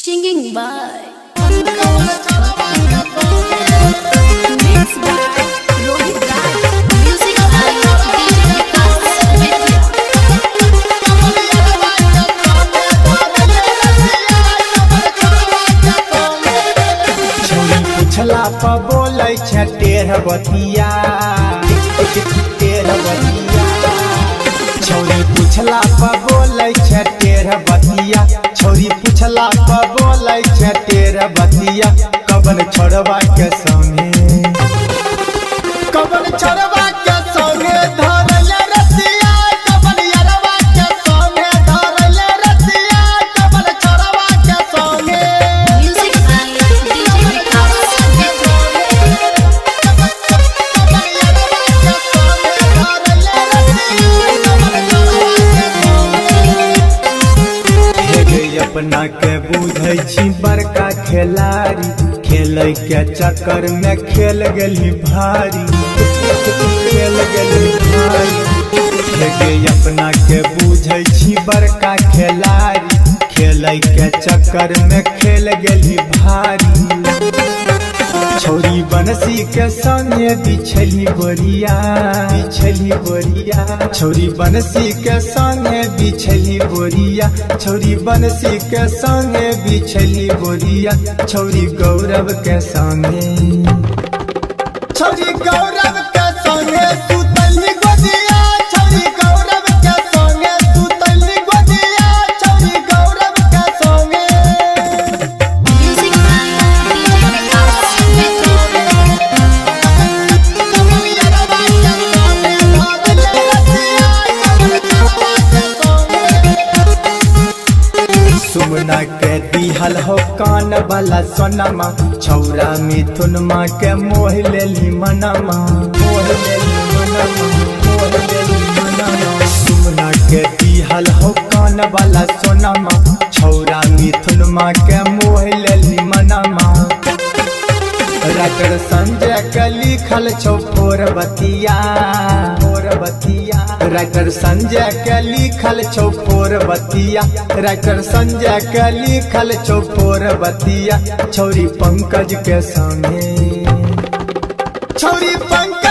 Singing by Mixed by Rohit Rai. Music by DJ छौरी पुछला पर बोलै छै टेढ़ बतिया छौरी पुछला पर बोलै छै टेढ़ बतिया छौरी पुछला पर बोलै छै टेढ़ बतिया कबन छोड़वा के संगे कबन छोड़वा के संगे धरले रतिया कबन यरवा के संगे धरले रतिया कबन छोड़वा के संगे Music by DJ अपना के बुझै छी बड़का खिलाड़ी खेलै के चक्कर में खेल गेली भारी खेल गेली भारी अपना के बुझै छी बड़का खिलाड़ी खेलै के चक्कर में खेल गेली भारी छौरी बनसी के संगे बिछली बोरिया छौरी बनसी के संगे बिछली बोरिया छौरी बनसी के संगे बिछली बोरिया छौरी गौरव के संगे छौरी गौरव के संगे सुतली गोदिया छौरी गौरव के संगे सुतली गोदिया छौरी गौरव के संगे Music by सुमना के दिहल हो कान वाला सोनमा छौरा मिथुन माँ के मोह लेली मनमा सुमना के दिहल हो कान वाला सोनमा छौरा मिथुन माँ के मोह लेली मनमा राइटर संजय के लिखल छौ फोर बतिया राइटर संजय के लिखल छौ फोर बतिया राइटर संजय के लिखल छौ फोर बतिया छौरी पंकज के संगे छौरी पंकज